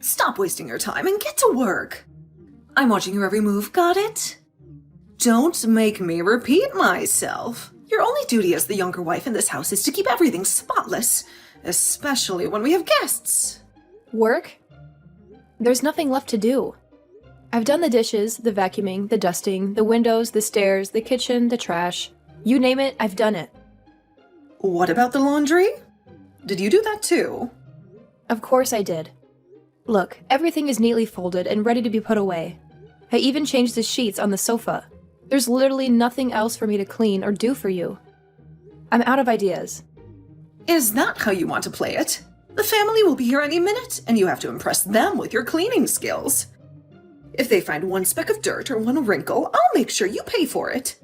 Stop wasting your time and get to work. I'm watching your every move, got it? Don't make me repeat myself. Your only duty as the younger wife in this house is to keep everything spotless, especially when we have guests. Work? There's nothing left to do. I've done the dishes, the vacuuming, the dusting, the windows, the stairs, the kitchen, the trash. You name it, I've done it. What about the laundry? Did you do that too? Of course I did. Look, everything is neatly folded and ready to be put away. I even changed the sheets on the sofa. There's literally nothing else for me to clean or do for you. I'm out of ideas. Is that how you want to play it? The family will be here any minute, and you have to impress them with your cleaning skills. If they find one speck of dirt or one wrinkle, I'll make sure you pay for it.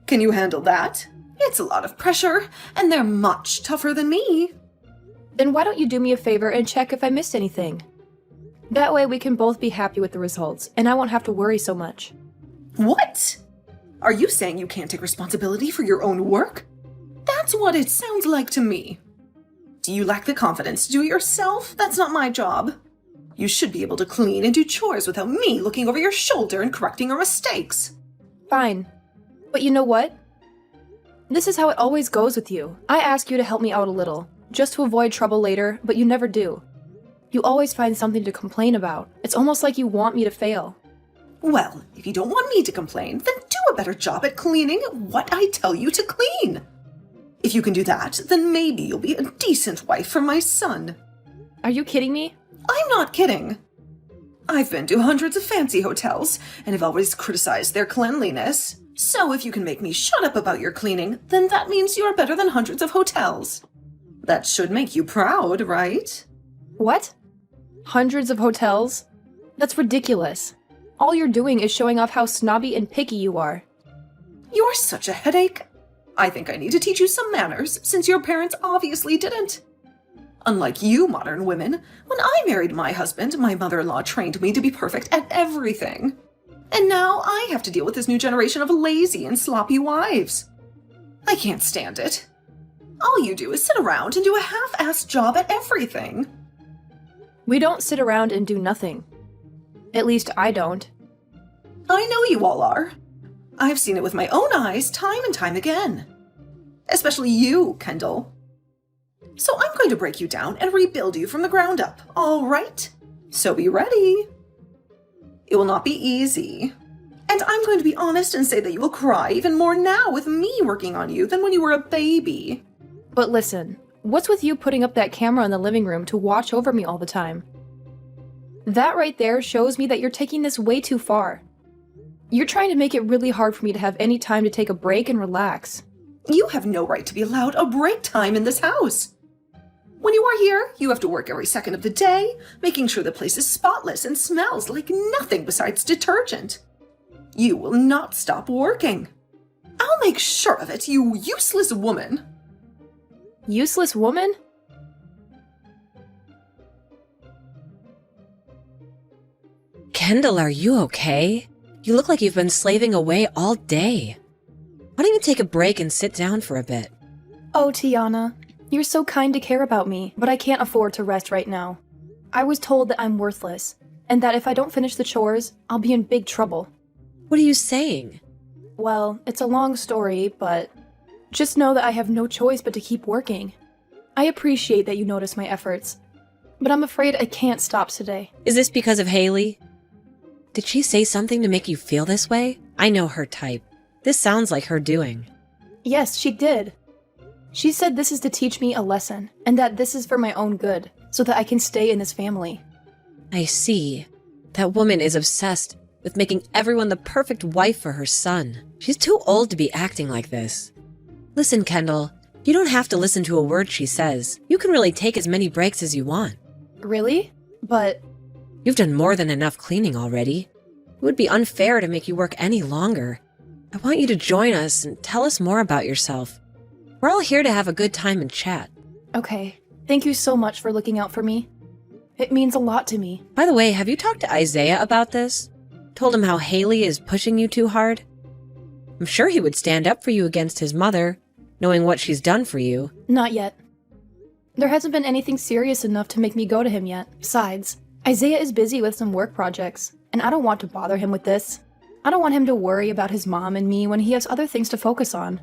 Can you handle that? It's a lot of pressure, and they're much tougher than me. Then why don't you do me a favor and check if I missed anything? That way we can both be happy with the results, and I won't have to worry so much. What? Are you saying you can't take responsibility for your own work? That's what it sounds like to me. Do you lack the confidence to do it yourself? That's not my job. You should be able to clean and do chores without me looking over your shoulder and correcting your mistakes. Fine. But you know what? This is how it always goes with you. I ask you to help me out a little, just to avoid trouble later, but you never do. You always find something to complain about. It's almost like you want me to fail. Well, if you don't want me to complain, then do a better job at cleaning what I tell you to clean. If you can do that, then maybe you'll be a decent wife for my son. Are you kidding me? I'm not kidding. I've been to hundreds of fancy hotels, and have always criticized their cleanliness. So if you can make me shut up about your cleaning, then that means you're better than hundreds of hotels. That should make you proud, right? What? Hundreds of hotels? That's ridiculous. All you're doing is showing off how snobby and picky you are. You're such a headache. I think I need to teach you some manners, since your parents obviously didn't. Unlike you modern women, when I married my husband, my mother-in-law trained me to be perfect at everything. And now I have to deal with this new generation of lazy and sloppy wives. I can't stand it. All you do is sit around and do a half-assed job at everything. We don't sit around and do nothing. At least I don't. I know you all are. I've seen it with my own eyes time and time again. Especially you, Kendall. So I'm going to break you down and rebuild you from the ground up, all right? So be ready. It will not be easy. And I'm going to be honest and say that you will cry even more now with me working on you than when you were a baby. But listen, what's with you putting up that camera in the living room to watch over me all the time? That right there shows me that you're taking this way too far. You're trying to make it really hard for me to have any time to take a break and relax. You have no right to be allowed a break time in this house. When you are here, you have to work every second of the day, making sure the place is spotless and smells like nothing besides detergent. You will not stop working. I'll make sure of it, you useless woman. Useless woman? Kendall, are you okay? You look like you've been slaving away all day. Why don't you take a break and sit down for a bit? Oh, Tiana, you're so kind to care about me, but I can't afford to rest right now. I was told that I'm worthless, and that if I don't finish the chores, I'll be in big trouble. What are you saying? Well, it's a long story, but just know that I have no choice but to keep working. I appreciate that you notice my efforts, but I'm afraid I can't stop today. Is this because of Haley? Did she say something to make you feel this way? I know her type. This sounds like her doing. Yes, she did. She said this is to teach me a lesson, and that this is for my own good, so that I can stay in this family. I see. That woman is obsessed with making everyone the perfect wife for her son. She's too old to be acting like this. Listen, Kendall, you don't have to listen to a word she says. You can really take as many breaks as you want. Really? But You've done more than enough cleaning already. It would be unfair to make you work any longer. I want you to join us and tell us more about yourself. We're all here to have a good time and chat. okay, thank you so much for looking out for me. It means a lot to me. By the way, have you talked to Isaiah about this? Told him how Haley is pushing you too hard? I'm sure he would stand up for you against his mother, knowing what she's done for you. Not yet. There hasn't been anything serious enough to make me go to him yet. Besides, Isaiah is busy with some work projects, and I don't want to bother him with this. I don't want him to worry about his mom and me when he has other things to focus on.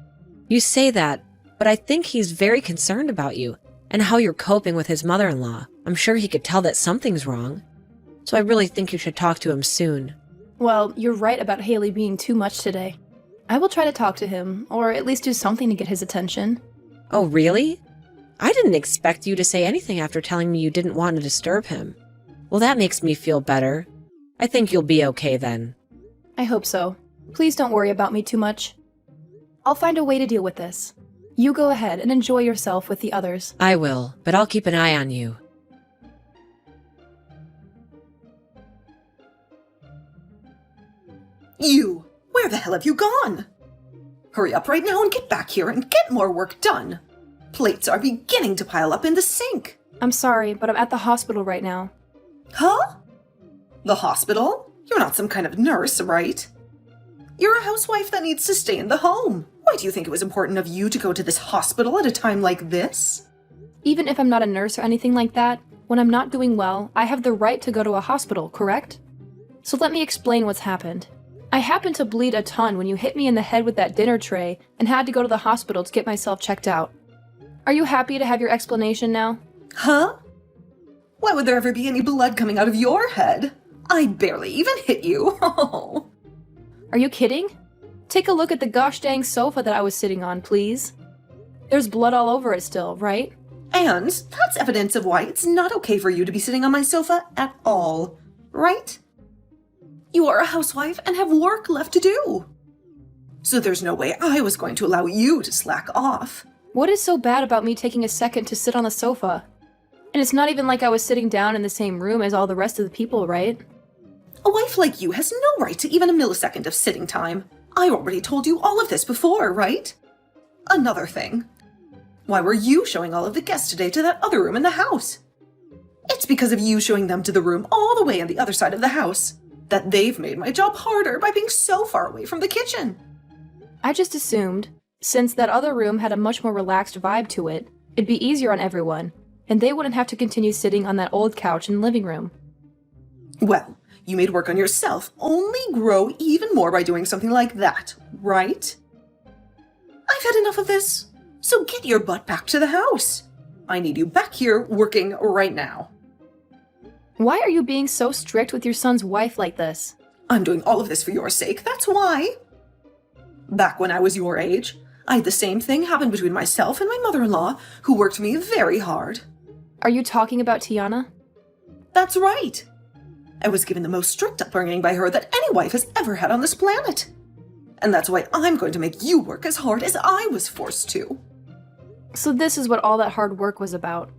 You say that, but I think he's very concerned about you and how you're coping with his mother-in-law. I'm sure he could tell that something's wrong. So I really think you should talk to him soon. Well, you're right about Haley being too much today. I will try to talk to him, or at least do something to get his attention. Oh, really? I didn't expect you to say anything after telling me you didn't want to disturb him. Well, that makes me feel better. I think you'll be okay then. I hope so. Please don't worry about me too much. I'll find a way to deal with this. You go ahead and enjoy yourself with the others. I will, but I'll keep an eye on you. You! Where the hell have you gone? Hurry up right now and get back here and get more work done. Plates are beginning to pile up in the sink. I'm sorry, but I'm at the hospital right now. Huh? The hospital? You're not some kind of nurse, right? You're a housewife that needs to stay in the home. Why do you think it was important of you to go to this hospital at a time like this? Even if I'm not a nurse or anything like that, when I'm not doing well, I have the right to go to a hospital, correct? So let me explain what's happened. I happened to bleed a ton when you hit me in the head with that dinner tray and had to go to the hospital to get myself checked out. Are you happy to have your explanation now? Huh? Why would there ever be any blood coming out of your head? I barely even hit you. Are you kidding? Take a look at the gosh dang sofa that I was sitting on, please. There's blood all over it still, right? And that's evidence of why it's not okay for you to be sitting on my sofa at all, right? You are a housewife and have work left to do. So there's no way I was going to allow you to slack off. What is so bad about me taking a second to sit on the sofa? And it's not even like I was sitting down in the same room as all the rest of the people, right? A wife like you has no right to even a millisecond of sitting time. I already told you all of this before, right? Another thing. Why were you showing all of the guests today to that other room in the house? It's because of you showing them to the room all the way on the other side of the house that they've made my job harder by being so far away from the kitchen. I just assumed, since that other room had a much more relaxed vibe to it, it'd be easier on everyone, and they wouldn't have to continue sitting on that old couch in the living room. Well, you made work on yourself only grow even more by doing something like that, right? I've had enough of this, so get your butt back to the house. I need you back here working right now. Why are you being so strict with your son's wife like this? I'm doing all of this for your sake, that's why. Back when I was your age, I had the same thing happen between myself and my mother-in-law, who worked me very hard. Are you talking about Tiana? That's right. I was given the most strict upbringing by her that any wife has ever had on this planet. And that's why I'm going to make you work as hard as I was forced to. So this is what all that hard work was about.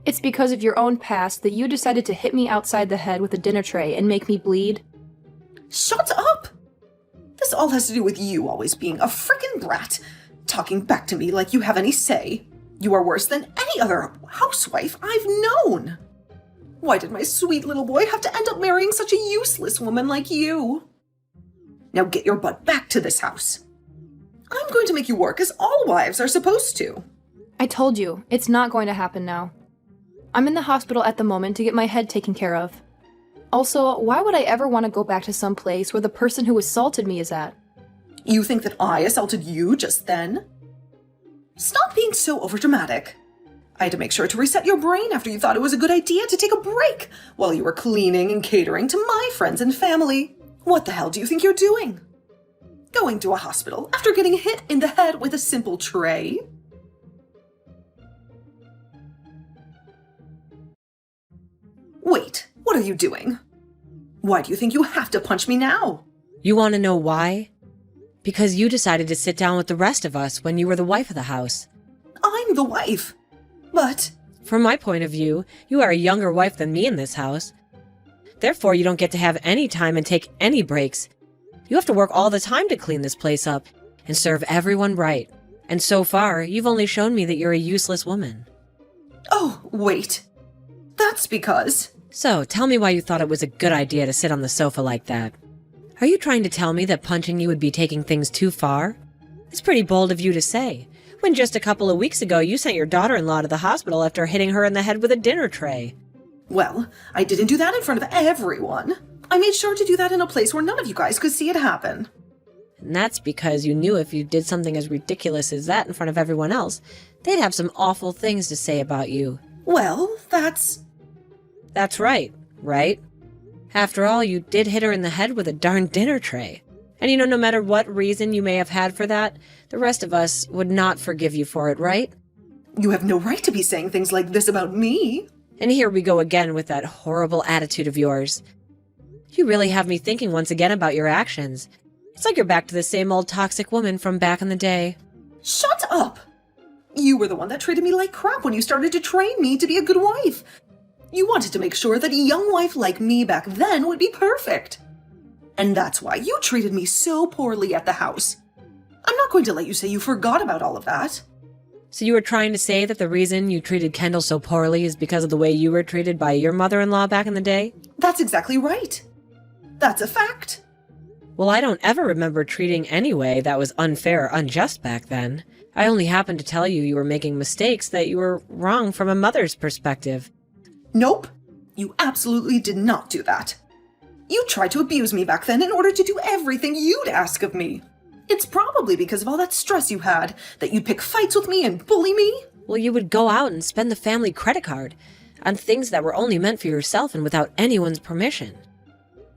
It's because of your own past that you decided to hit me outside the head with a dinner tray and make me bleed? Shut up! This all has to do with you always being a frickin' brat, talking back to me like you have any say. You are worse than any other housewife I've known. Why did my sweet little boy have to end up marrying such a useless woman like you? Now get your butt back to this house. I'm going to make you work as all wives are supposed to. I told you, it's not going to happen now. I'm in the hospital at the moment to get my head taken care of. Also, why would I ever want to go back to some place where the person who assaulted me is at? You think that I assaulted you just then? Stop being so overdramatic. I had to make sure to reset your brain after you thought it was a good idea to take a break while you were cleaning and catering to my friends and family. What the hell do you think you're doing? Going to a hospital after getting hit in the head with a simple tray? Wait, what are you doing? Why do you think you have to punch me now? You want to know why? Because you decided to sit down with the rest of us when you were the wife of the house. I'm the wife. But from my point of view, you are a younger wife than me in this house. Therefore, you don't get to have any time and take any breaks. You have to work all the time to clean this place up and serve everyone right. And so far, you've only shown me that you're a useless woman. Oh, wait. That's because... So, tell me why you thought it was a good idea to sit on the sofa like that. Are you trying to tell me that punching you would be taking things too far? It's pretty bold of you to say, when just a couple of weeks ago you sent your daughter-in-law to the hospital after hitting her in the head with a dinner tray. Well, I didn't do that in front of everyone. I made sure to do that in a place where none of you guys could see it happen. And that's because you knew if you did something as ridiculous as that in front of everyone else, they'd have some awful things to say about you. Well, that's right? After all, you did hit her in the head with a darn dinner tray. And no matter what reason you may have had for that, the rest of us would not forgive you for it, right? You have no right to be saying things like this about me. And here we go again with that horrible attitude of yours. You really have me thinking once again about your actions. It's like you're back to the same old toxic woman from back in the day. Shut up! You were the one that treated me like crap when you started to train me to be a good wife. You wanted to make sure that a young wife like me back then would be perfect. And that's why you treated me so poorly at the house. I'm not going to let you say you forgot about all of that. So you were trying to say that the reason you treated Kendall so poorly is because of the way you were treated by your mother-in-law back in the day? That's exactly right. That's a fact. Well, I don't ever remember treating any way that was unfair or unjust back then. I only happened to tell you were making mistakes, that you were wrong from a mother's perspective. Nope. You absolutely did not do that. You tried to abuse me back then in order to do everything you'd ask of me. It's probably because of all that stress you had that you'd pick fights with me and bully me. Well, you would go out and spend the family credit card on things that were only meant for yourself and without anyone's permission.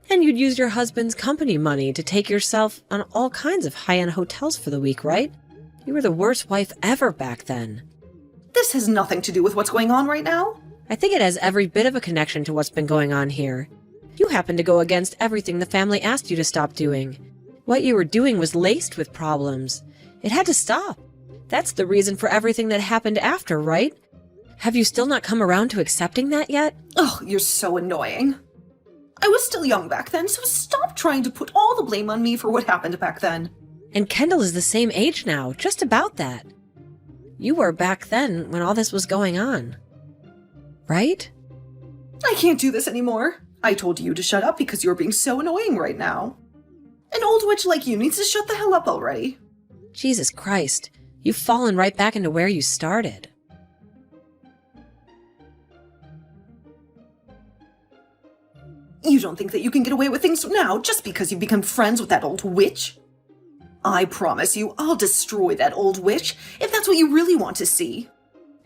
And you'd use your husband's company money to take yourself on all kinds of high-end hotels for the week, right? You were the worst wife ever back then. This has nothing to do with what's going on right now. I think it has every bit of a connection to what's been going on here. You happened to go against everything the family asked you to stop doing. What you were doing was laced with problems. It had to stop. That's the reason for everything that happened after, right? Have you still not come around to accepting that yet? Oh, you're so annoying. I was still young back then, so stop trying to put all the blame on me for what happened back then. And Kendall is the same age now, just about that. You were back then when all this was going on. Right? I can't do this anymore. I told you to shut up because you're being so annoying right now. An old witch like you needs to shut the hell up already. Jesus Christ, you've fallen right back into where you started. You don't think that you can get away with things now just because you've become friends with that old witch? I promise you I'll destroy that old witch if that's what you really want to see.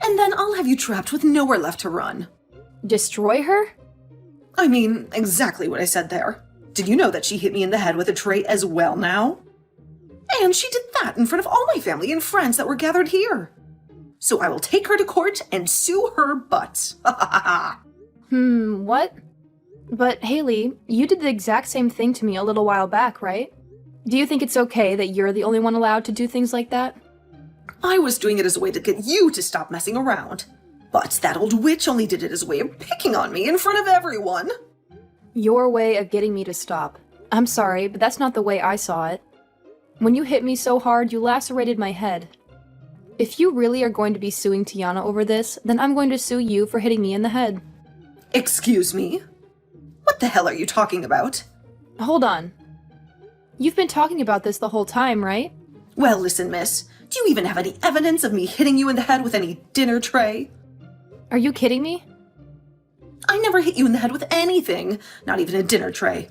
And then I'll have you trapped with nowhere left to run. Destroy her? I mean, exactly what I said there. Did you know that she hit me in the head with a tray as well now? And she did that in front of all my family and friends that were gathered here. So I will take her to court and sue her butt. Ha ha ha ha. What? But Haley, you did the exact same thing to me a little while back, right? Do you think it's okay that you're the only one allowed to do things like that? I was doing it as a way to get you to stop messing around. But that old witch only did it as a way of picking on me in front of everyone. Your way of getting me to stop. I'm sorry, but that's not the way I saw it. When you hit me so hard, you lacerated my head. If you really are going to be suing Tiana over this, then I'm going to sue you for hitting me in the head. Excuse me? What the hell are you talking about? Hold on. You've been talking about this the whole time, right? Well, listen, miss. Do you even have any evidence of me hitting you in the head with any dinner tray? Are you kidding me? I never hit you in the head with anything, not even a dinner tray.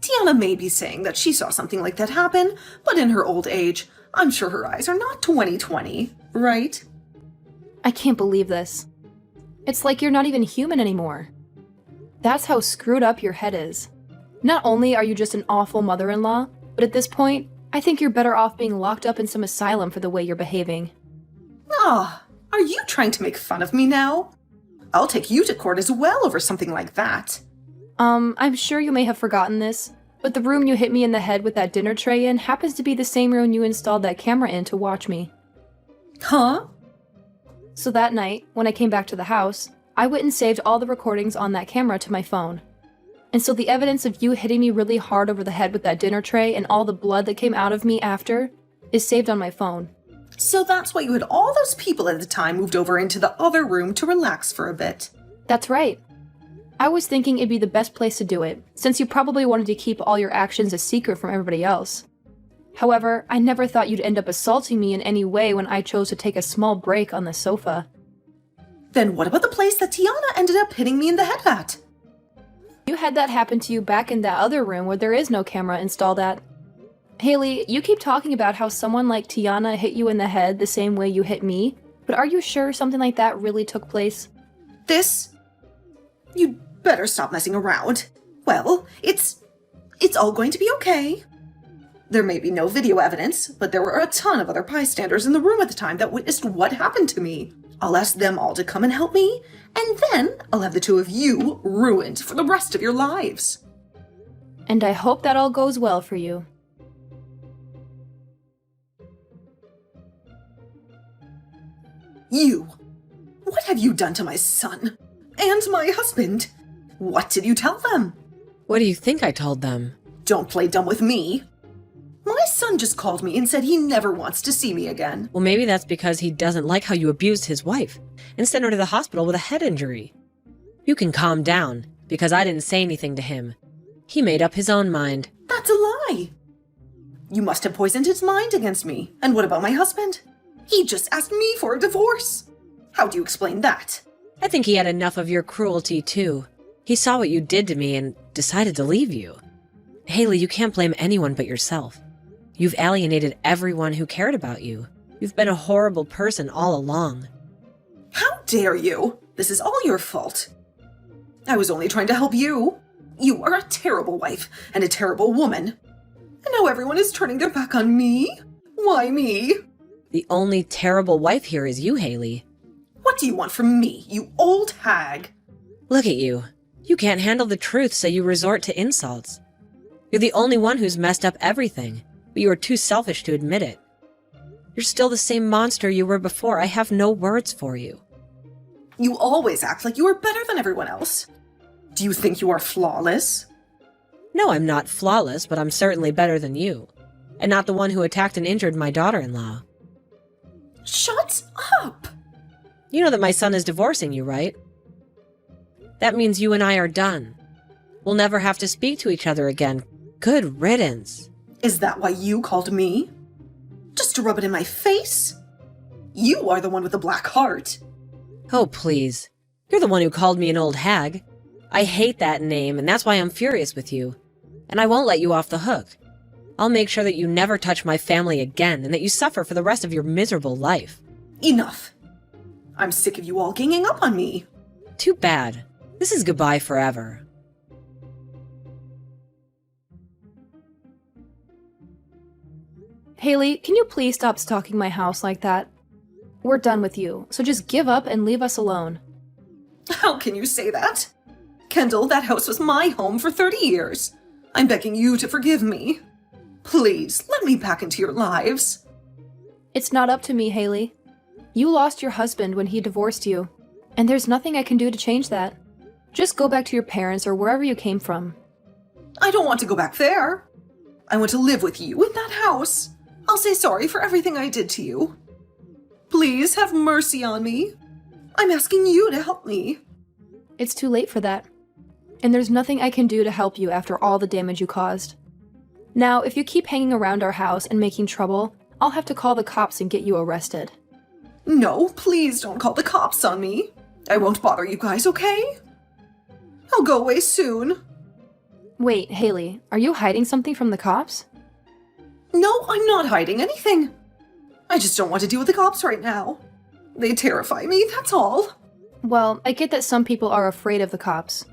Tiana may be saying that she saw something like that happen, but in her old age, I'm sure her eyes are not 20/20, right? I can't believe this. It's like you're not even human anymore. That's how screwed up your head is. Not only are you just an awful mother-in-law, but at this point, I think you're better off being locked up in some asylum for the way you're behaving. Ah, are you trying to make fun of me now? I'll take you to court as well over something like that. I'm sure you may have forgotten this, but the room you hit me in the head with that dinner tray in happens to be the same room you installed that camera in to watch me. Huh? So that night, when I came back to the house, I went and saved all the recordings on that camera to my phone. And so the evidence of you hitting me really hard over the head with that dinner tray and all the blood that came out of me after is saved on my phone. So that's why you had all those people at the time moved over into the other room to relax for a bit. That's right. I was thinking it'd be the best place to do it, since you probably wanted to keep all your actions a secret from everybody else. However, I never thought you'd end up assaulting me in any way when I chose to take a small break on the sofa. Then what about the place that Tiana ended up hitting me in the head at? You had that happen to you back in that other room where there is no camera installed at. Haley, you keep talking about how someone like Tiana hit you in the head the same way you hit me, but are you sure something like that really took place? This? You'd better stop messing around. Well, it's all going to be okay. There may be no video evidence, but there were a ton of other bystanders in the room at the time that witnessed what happened to me. I'll ask them all to come and help me, and then I'll have the two of you ruined for the rest of your lives. And I hope that all goes well for you. You! What have you done to my son? And my husband? What did you tell them? What do you think I told them? Don't play dumb with me. My son just called me and said he never wants to see me again. Well, maybe that's because he doesn't like how you abused his wife and sent her to the hospital with a head injury. You can calm down, because I didn't say anything to him. He made up his own mind. That's a lie. You must have poisoned his mind against me. And what about my husband? He just asked me for a divorce. How do you explain that? I think he had enough of your cruelty, too. He saw what you did to me and decided to leave you. Haley, you can't blame anyone but yourself. You've alienated everyone who cared about you. You've been a horrible person all along. How dare you? This is all your fault. I was only trying to help you. You are a terrible wife and a terrible woman. And now everyone is turning their back on me? Why me? The only terrible wife here is you, Haley. What do you want from me, you old hag? Look at you. You can't handle the truth, so you resort to insults. You're the only one who's messed up everything, but you are too selfish to admit it. You're still the same monster you were before. I have no words for you. You always act like you are better than everyone else. Do you think you are flawless? No, I'm not flawless, but I'm certainly better than you. And not the one who attacked and injured my daughter-in-law. Shut up! You know that my son is divorcing you, right? That means you and I are done. We'll never have to speak to each other again. Good riddance. Is that why you called me? Just to rub it in my face? You are the one with the black heart. Oh, please. You're the one who called me an old hag. I hate that name, and that's why I'm furious with you. And I won't let you off the hook. I'll make sure that you never touch my family again, and that you suffer for the rest of your miserable life. Enough. I'm sick of you all ganging up on me. Too bad. This is goodbye forever. Haley, can you please stop stalking my house like that? We're done with you, so just give up and leave us alone. How can you say that? Kendall, that house was my home for 30 years. I'm begging you to forgive me. Please, let me back into your lives. It's not up to me, Haley. You lost your husband when he divorced you, and there's nothing I can do to change that. Just go back to your parents or wherever you came from. I don't want to go back there. I want to live with you in that house. I'll say sorry for everything I did to you. Please have mercy on me. I'm asking you to help me. It's too late for that. And there's nothing I can do to help you after all the damage you caused. Now, if you keep hanging around our house and making trouble, I'll have to call the cops and get you arrested. No, please don't call the cops on me. I won't bother you guys, okay? I'll go away soon. Wait, Haley, are you hiding something from the cops? No, I'm not hiding anything. I just don't want to deal with the cops right now. They terrify me, that's all. Well, I get that some people are afraid of the cops.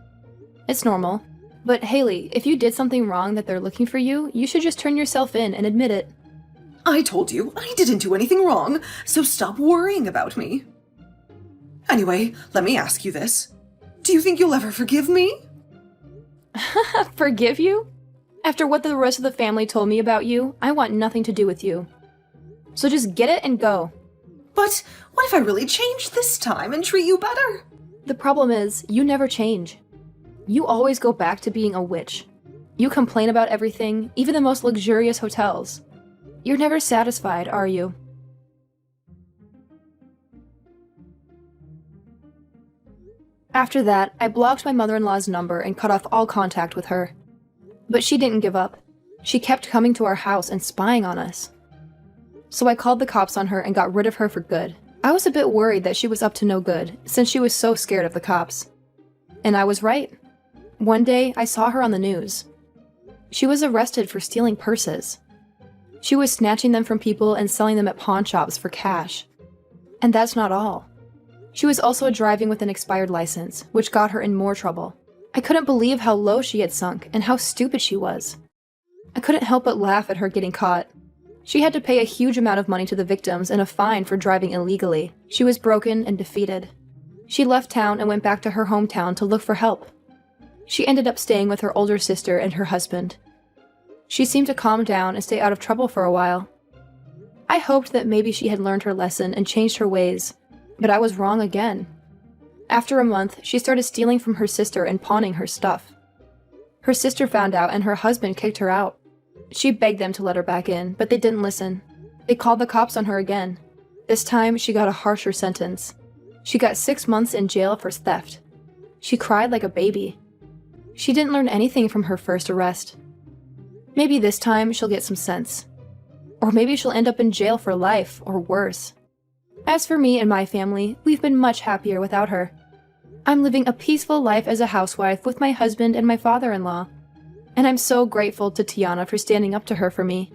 It's normal. But Haley, if you did something wrong that they're looking for you, you should just turn yourself in and admit it. I told you, I didn't do anything wrong, so stop worrying about me. Anyway, let me ask you this. Do you think you'll ever forgive me? Forgive you? After what the rest of the family told me about you, I want nothing to do with you. So just get it and go. But what if I really change this time and treat you better? The problem is, you never change. You always go back to being a witch. You complain about everything, even the most luxurious hotels. You're never satisfied, are you? After that, I blocked my mother-in-law's number and cut off all contact with her. But she didn't give up. She kept coming to our house and spying on us. So I called the cops on her and got rid of her for good. I was a bit worried that she was up to no good, since she was so scared of the cops. And I was right. One day, I saw her on the news. She was arrested for stealing purses. She was snatching them from people and selling them at pawn shops for cash. And that's not all. She was also driving with an expired license, which got her in more trouble. I couldn't believe how low she had sunk and how stupid she was. I couldn't help but laugh at her getting caught. She had to pay a huge amount of money to the victims and a fine for driving illegally. She was broken and defeated. She left town and went back to her hometown to look for help. She ended up staying with her older sister and her husband. She seemed to calm down and stay out of trouble for a while. I hoped that maybe she had learned her lesson and changed her ways, but I was wrong again. After a month, she started stealing from her sister and pawning her stuff. Her sister found out and her husband kicked her out. She begged them to let her back in, but they didn't listen. They called the cops on her again. This time, she got a harsher sentence. She got 6 months in jail for theft. She cried like a baby. She didn't learn anything from her first arrest. Maybe this time she'll get some sense. Or maybe she'll end up in jail for life, or worse. As for me and my family, we've been much happier without her. I'm living a peaceful life as a housewife with my husband and my father-in-law. And I'm so grateful to Tiana for standing up to her for me.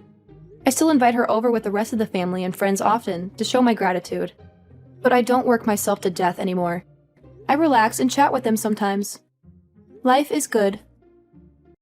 I still invite her over with the rest of the family and friends often to show my gratitude. But I don't work myself to death anymore. I relax and chat with them sometimes. Life is good.